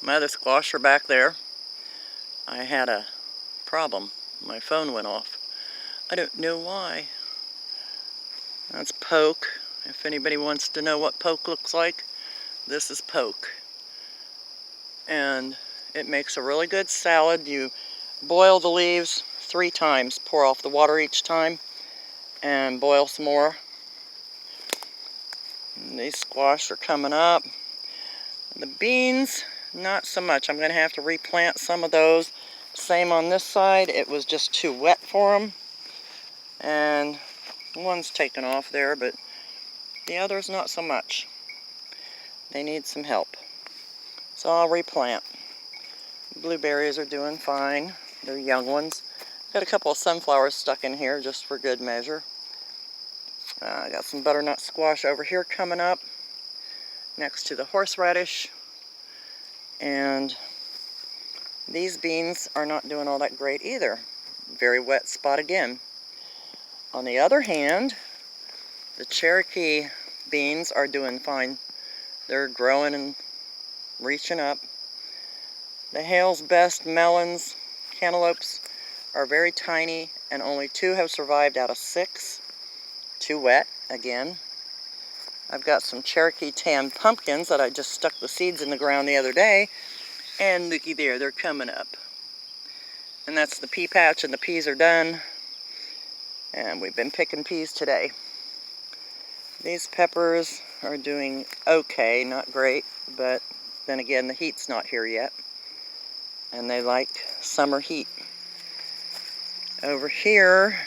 My other squash are back there. I had a problem. My phone went off. I don't know why. That's poke. If anybody wants to know what poke looks like, this is poke. And it makes a really good salad. You boil the leaves 3 times. Pour off the water each time and boil some more. And these squash are coming up. The beans, not so much. I'm going to have to replant some of those. Same on this side. It was just too wet for them. And one's taken off there, but the others not so much. They need some help. So I'll replant. Blueberries are doing fine. They're young ones. Got a couple of sunflowers stuck in here just for good measure. I got some butternut squash over here coming up next to the horseradish. And these beans are not doing all that great either. Very wet spot again. On the other hand, the Cherokee beans are doing fine. They're growing and reaching up. The Hale's Best melons, cantaloupes, are very tiny, and only 2 have survived out of 6. Too wet, again. I've got some Cherokee tan pumpkins that I just stuck the seeds in the ground the other day, and looky there, they're coming up. And that's the pea patch, and the peas are done. And we've been picking peas today. These peppers are doing okay, not great, but then again, the heat's not here yet. And they like summer heat. Over here,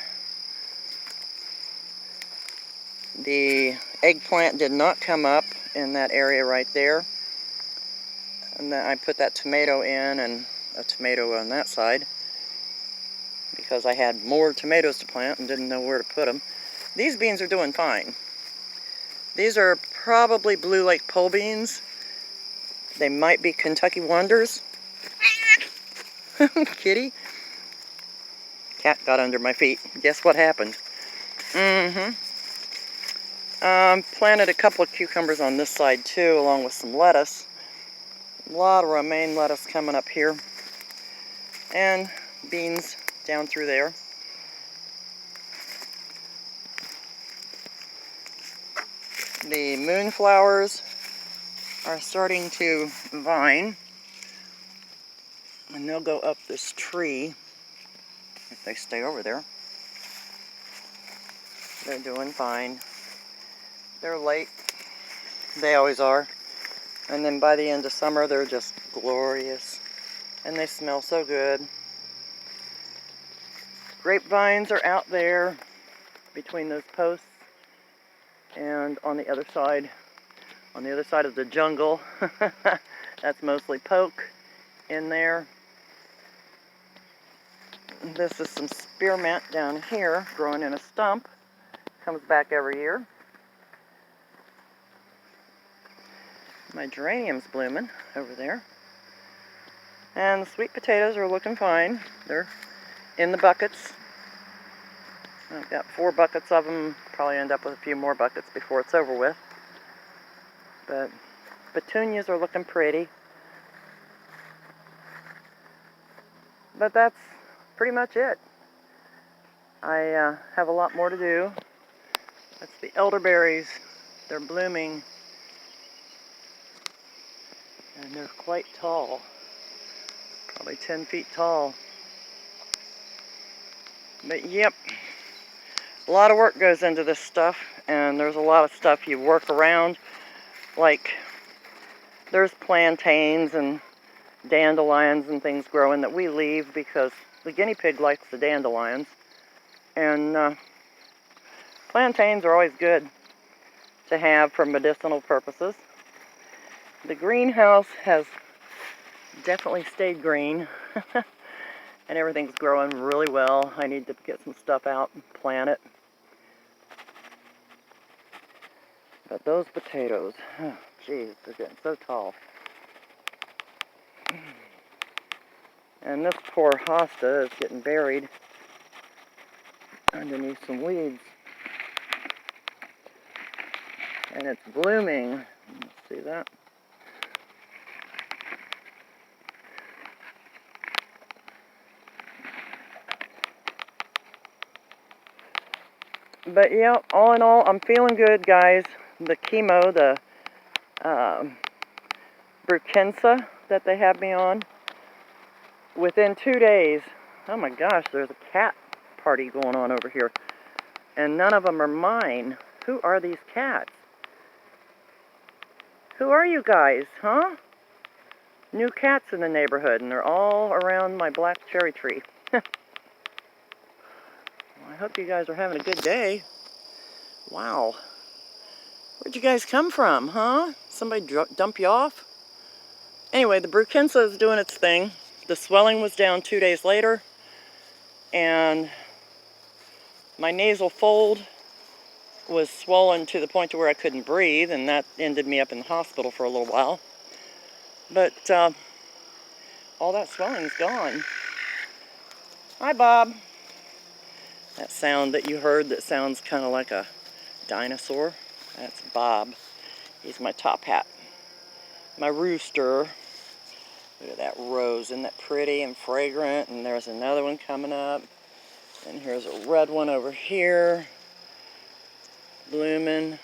the eggplant did not come up in that area right there. And then I put that tomato in and a tomato on that side because I had more tomatoes to plant and didn't know where to put them. These beans are doing fine. These are probably Blue Lake pole beans. They might be Kentucky Wonders. Kitty. Cat got under my feet. Guess what happened? Planted a couple of cucumbers on this side too, along with some lettuce. A lot of romaine lettuce coming up here. And beans down through there. The moonflowers are starting to vine. And they'll go up this tree if they stay over there. They're doing fine. They're late. They always are. And then by the end of summer, they're just glorious. And they smell so good. Grapevines are out there between those posts. And on the other side of the jungle, that's mostly poke in there. This is some spearmint down here, growing in a stump. Comes back every year. My geranium's blooming over there. And the sweet potatoes are looking fine. They're in the buckets. I've got 4 buckets of them. Probably end up with a few more buckets before it's over with. But petunias are looking pretty. But that's pretty much it. I have a lot more to do. That's the elderberries. They're blooming. And they're quite tall. Probably 10 feet tall. But yep, a lot of work goes into this stuff, and there's a lot of stuff you work around. Like, there's plantains and dandelions and things growing that we leave because the guinea pig likes the dandelions. And plantains are always good to have for medicinal purposes. The greenhouse has definitely stayed green. And everything's growing really well. I need to get some stuff out and plant it. But those potatoes, oh, geez, they're getting so tall. And this poor hosta is getting buried underneath some weeds. And it's blooming. See that? But yeah, all in all, I'm feeling good, guys. The chemo, the Brukensa that they have me on, within 2 days, oh my gosh, there's a cat party going on over here. And none of them are mine. Who are these cats? Who are you guys, huh? New cats in the neighborhood, and they're all around my black cherry tree. Well, I hope you guys are having a good day. Wow. Where'd you guys come from, huh? Somebody dump you off? Anyway, the Brukensa is doing its thing. The swelling was down 2 days later, and my nasal fold was swollen to the point to where I couldn't breathe, and that ended me up in the hospital for a little while. But all that swelling's gone. Hi, Bob. That sound that you heard that sounds kind of like a dinosaur, that's Bob. He's my top hat. My rooster. Look at that rose. Isn't that pretty and fragrant? And there's another one coming up. And here's a red one over here, blooming.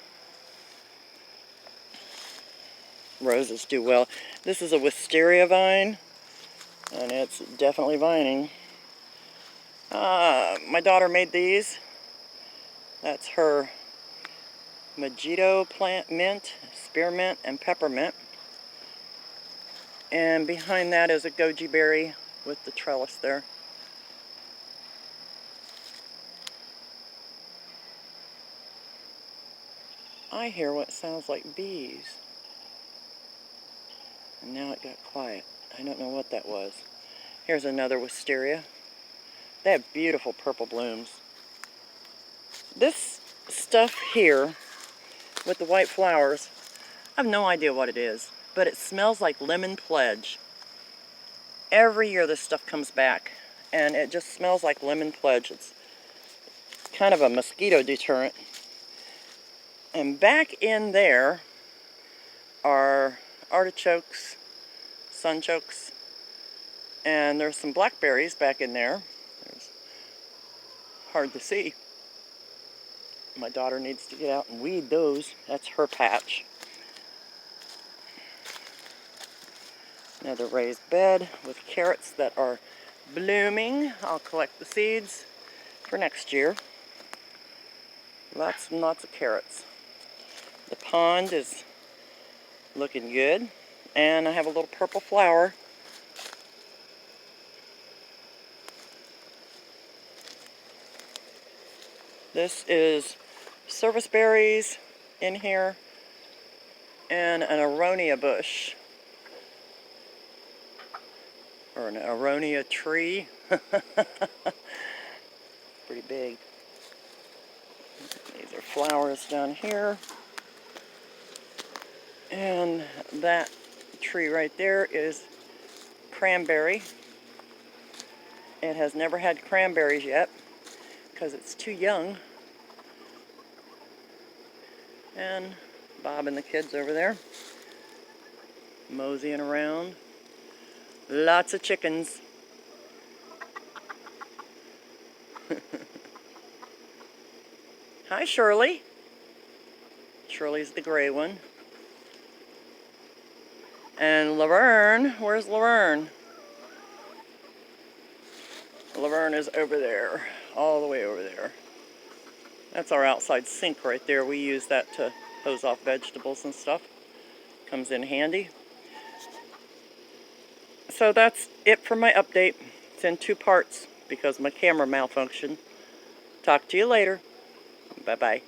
Roses do well. This is a wisteria vine, and it's definitely vining. My daughter made these. That's her mojito plant mint, spearmint, and peppermint. And behind that is a goji berry with the trellis there. I hear what sounds like bees. And now it got quiet. I don't know what that was. Here's another wisteria. They have beautiful purple blooms. This stuff here with the white flowers, I have no idea what it is, but it smells like lemon pledge. Every year this stuff comes back, and it just smells like lemon pledge. It's kind of a mosquito deterrent. And back in there are artichokes, sunchokes, and there's some blackberries back in there. It's hard to see. My daughter needs to get out and weed those. That's her patch. Another raised bed with carrots that are blooming. I'll collect the seeds for next year. Lots and lots of carrots. The pond is looking good. And I have a little purple flower. This is service berries in here and an aronia bush. Or an aronia tree. Pretty big. These are flowers down here. And that tree right there is cranberry. It has never had cranberries yet because it's too young. And Bob and the kids over there moseying around. Lots of chickens. Hi, Shirley. Shirley's the gray one. And Laverne, where's Laverne? Laverne is over there, all the way over there. That's our outside sink right there. We use that to hose off vegetables and stuff. Comes in handy. So that's it for my update. It's in 2 parts because my camera malfunctioned. Talk to you later. Bye-bye.